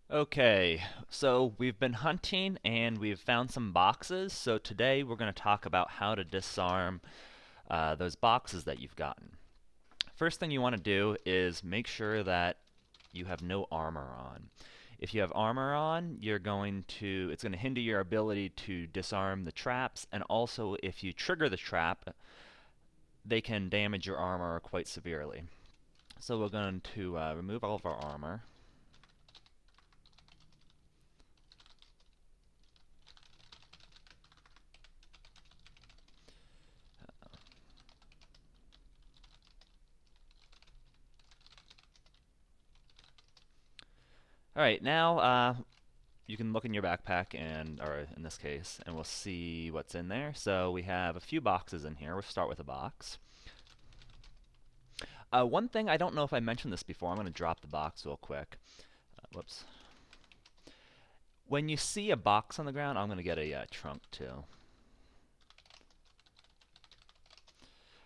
Okay, so we've been hunting and we've found some boxes. So today we're going to talk about how to disarm those boxes that you've gotten. First thing you want to do is make sure that you have no armor on. If you have armor on, it's going to hinder your ability to disarm the traps, and also if you trigger the trap, they can damage your armor quite severely. So we're going to remove all of our armor. All right, now you can look in your backpack or in this case, and we'll see what's in there. So we have a few boxes in here. We'll start with a box. One thing, I don't know if I mentioned this before. I'm going to drop the box real quick. Whoops. When you see a box on the ground, I'm going to get a trunk too.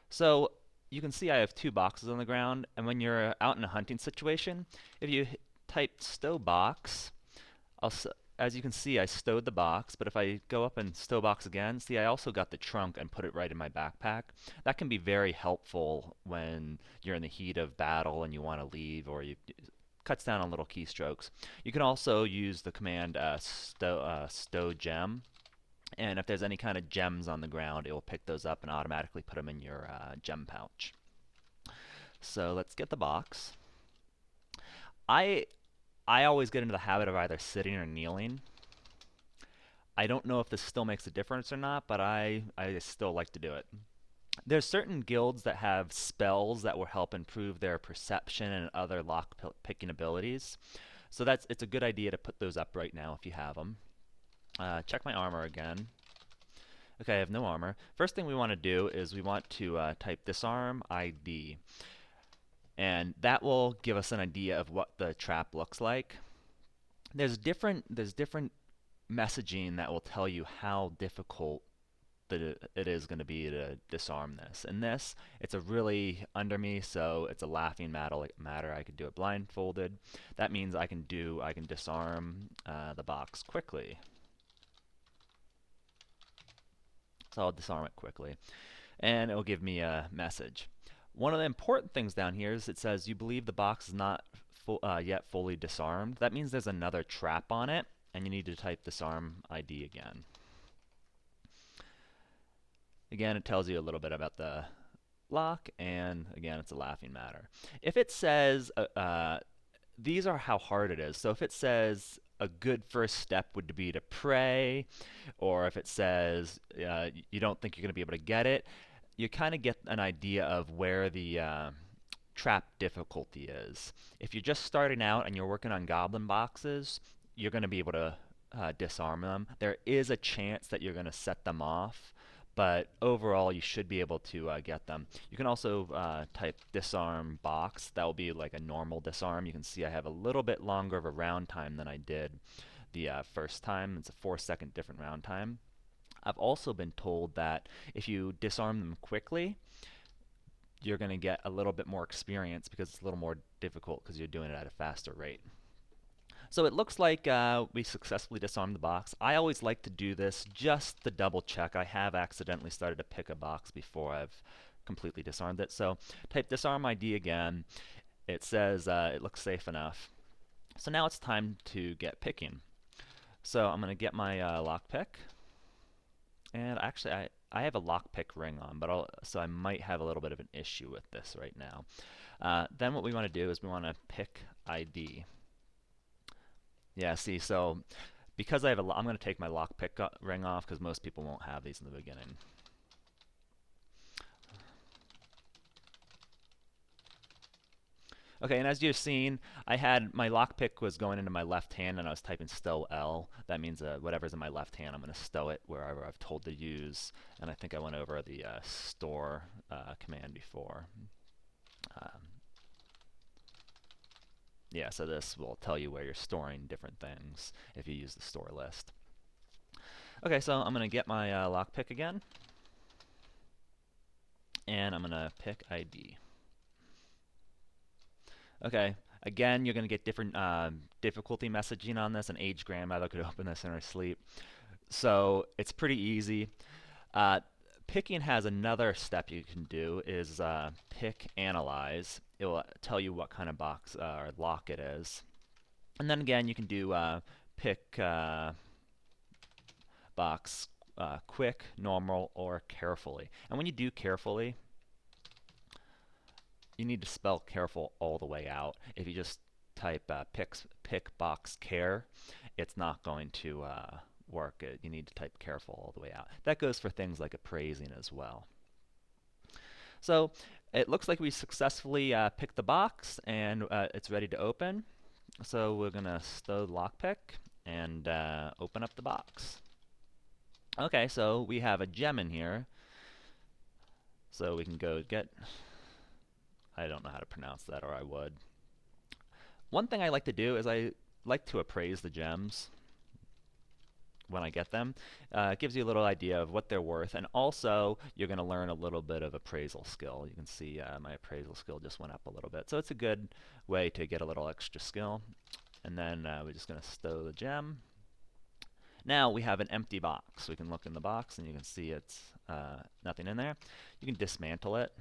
So you can see I have two boxes on the ground, and when you're out in a hunting situation, if you type stow box, I'll, as you can see, I stowed the box, but if I go up and stow box again, see, I also got the trunk and put it right in my backpack. That can be very helpful when you're in the heat of battle and you want to leave, or it cuts down on little keystrokes. You can also use the command stow gem, and if there's any kind of gems on the ground, it will pick those up and automatically put them in your gem pouch. So let's get the box. I I always get into the habit of either sitting or kneeling. I don't know if this still makes a difference or not, but I still like to do it. There's certain guilds that have spells that will help improve their perception and other lock picking abilities. So it's a good idea to put those up right now if you have them. Check my armor again. Okay, I have no armor. First thing we want to do is we want to type disarm ID, and that will give us an idea of what the trap looks like. There's different messaging that will tell you how difficult it is going to be to disarm this. And this, it's a really under me, so it's a laughing matter. I could do it blindfolded. That means I can disarm the box quickly. So I'll disarm it quickly, and it will give me a message. One of the important things down here is it says you believe the box is not yet fully disarmed. That means there's another trap on it, and you need to type disarm ID again. Again, it tells you a little bit about the lock, and again, it's a laughing matter. If it says, these are how hard it is. So if it says a good first step would be to pray, or if it says you don't think you're going to be able to get it, you kind of get an idea of where the trap difficulty is. If you're just starting out and you're working on goblin boxes, you're going to be able to disarm them. There is a chance that you're going to set them off, but overall you should be able to get them. You can also type disarm box. That will be like a normal disarm. You can see I have a little bit longer of a round time than I did the first time. It's a 4-second different round time. I've also been told that if you disarm them quickly, you're going to get a little bit more experience because it's a little more difficult because you're doing it at a faster rate. So it looks like we successfully disarmed the box. I always like to do this just to double check. I have accidentally started to pick a box before I've completely disarmed it. So type disarm ID again. It says it looks safe enough. So now it's time to get picking. So I'm going to get my lockpick. And actually, I have a lockpick ring on, so I might have a little bit of an issue with this right now. Then what we want to do is we want to pick ID. Yeah, see, so because I'm going to take my lockpick ring off because most people won't have these in the beginning. Okay, and as you've seen, I had my lockpick was going into my left hand, and I was typing stow L. That means whatever's in my left hand, I'm going to stow it wherever I've told to use. And I think I went over the store command before. Um, yeah, so this will tell you where you're storing different things if you use the store list. Okay, so I'm going to get my lockpick again, and I'm going to pick ID. Okay, Again, you're going to get different difficulty messaging on this. An aged grandmother could open this in her sleep. So it's pretty easy. Uh, Picking has another step you can do is pick analyze. It will tell you what kind of box or lock it is. And then again, you can do pick box quick, normal, or carefully. And when you do carefully, you need to spell careful all the way out. If you just type pick box care, it's not going to work. You need to type careful all the way out. That goes for things like appraising as well. So it looks like we successfully picked the box and it's ready to open. So we're going to stow the lockpick and open up the box. Okay, so we have a gem in here. So we can go get, I don't know how to pronounce that, or I would. One thing I like to do is I like to appraise the gems when I get them. It gives you a little idea of what they're worth, and also you're going to learn a little bit of appraisal skill. You can see my appraisal skill just went up a little bit. So it's a good way to get a little extra skill. And then we're just going to stow the gem. Now we have an empty box. We can look in the box and you can see it's nothing in there. You can dismantle it.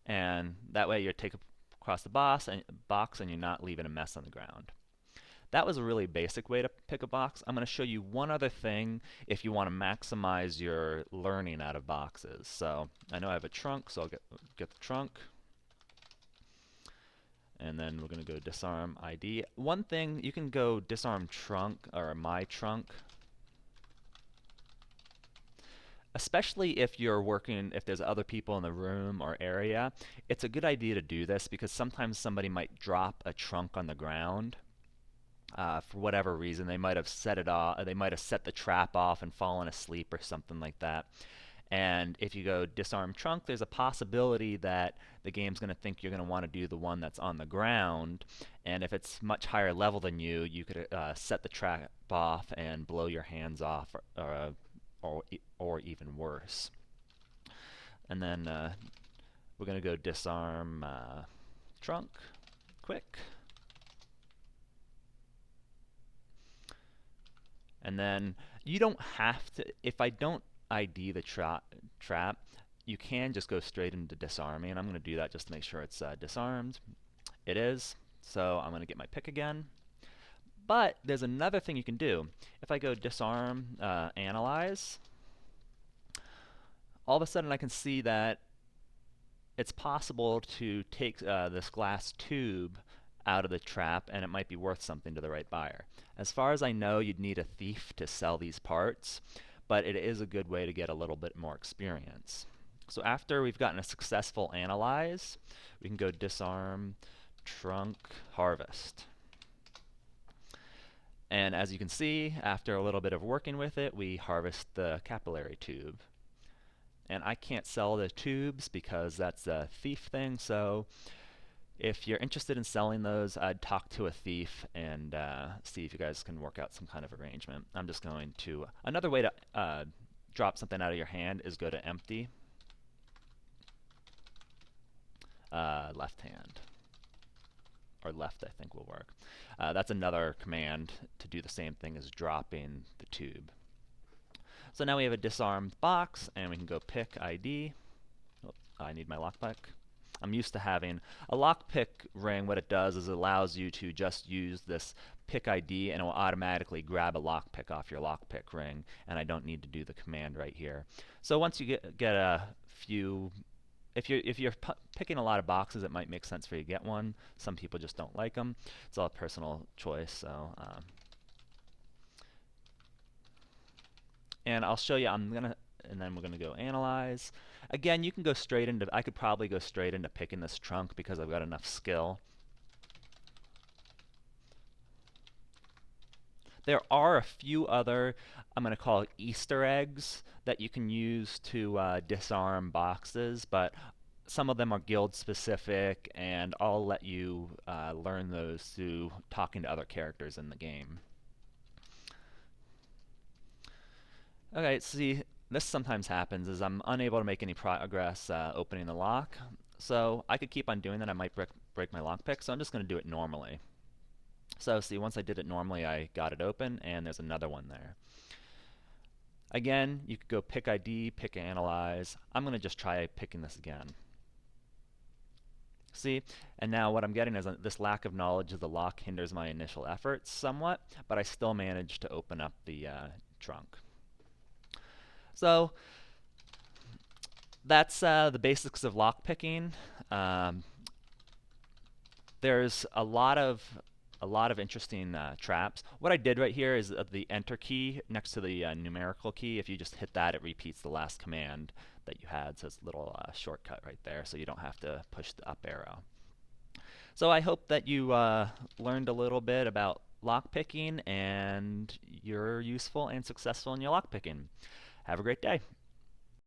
And that way you take across the box and you're not leaving a mess on the ground. That was a really basic way to pick a box. I'm going to show you one other thing if you want to maximize your learning out of boxes. So I know I have a trunk, so I'll get the trunk. And then we're going to go disarm ID. One thing, you can go disarm trunk or my trunk. Especially if you're working, if there's other people in the room or area, it's a good idea to do this because sometimes somebody might drop a trunk on the ground. For whatever reason, they might have set it off, they might have set the trap off and fallen asleep or something like that. And if you go disarm trunk, there's a possibility that the game's going to think you're going to want to do the one that's on the ground. And if it's much higher level than you, you could set the trap off and blow your hands off, or even worse. And then we're going to go disarm trunk quick. And then you don't have to, if I don't ID the trap, you can just go straight into disarming. And I'm going to do that just to make sure it's disarmed. It is. So I'm going to get my pick again. But there's another thing you can do. If I go disarm, analyze, all of a sudden I can see that it's possible to take this glass tube out of the trap and it might be worth something to the right buyer. As far as I know, you'd need a thief to sell these parts, but it is a good way to get a little bit more experience. So after we've gotten a successful analyze, we can go disarm, trunk, harvest. And as you can see, after a little bit of working with it, we harvest the capillary tube. And I can't sell the tubes because that's a thief thing, so if you're interested in selling those, I'd talk to a thief and see if you guys can work out some kind of arrangement. I'm just going to, another way to drop something out of your hand is go to empty, left hand, or left I think will work. That's another command to do the same thing as dropping the tube. So now we have a disarmed box and we can go pick ID. Oh, I need my lockpick. I'm used to having a lockpick ring. What it does is it allows you to just use this pick ID and it will automatically grab a lockpick off your lockpick ring, and I don't need to do the command right here. So once you get a few, if you're picking a lot of boxes, it might make sense for you to get one. Some people just don't like them. It's all a personal choice. So and I'll show you. And then we're going to go analyze. Again, you can go straight into, I could probably go straight into picking this trunk because I've got enough skill. There are a few other, I'm going to call it Easter eggs, that you can use to disarm boxes, but some of them are guild specific, and I'll let you learn those through talking to other characters in the game. Okay, see, this sometimes happens is I'm unable to make any progress opening the lock. So I could keep on doing that. I might break my lockpick, so I'm just going to do it normally. So see, once I did it normally, I got it open, and there's another one there. Again, you could go pick ID, pick analyze. I'm going to just try picking this again. See, and now what I'm getting is this lack of knowledge of the lock hinders my initial efforts somewhat, but I still managed to open up the trunk. So that's the basics of lock picking. Um, there's a lot of interesting traps. What I did right here is the enter key next to the numerical key. If you just hit that, it repeats the last command that you had. So it's a little shortcut right there, so you don't have to push the up arrow. So I hope that you learned a little bit about lockpicking and you're useful and successful in your lockpicking. Have a great day.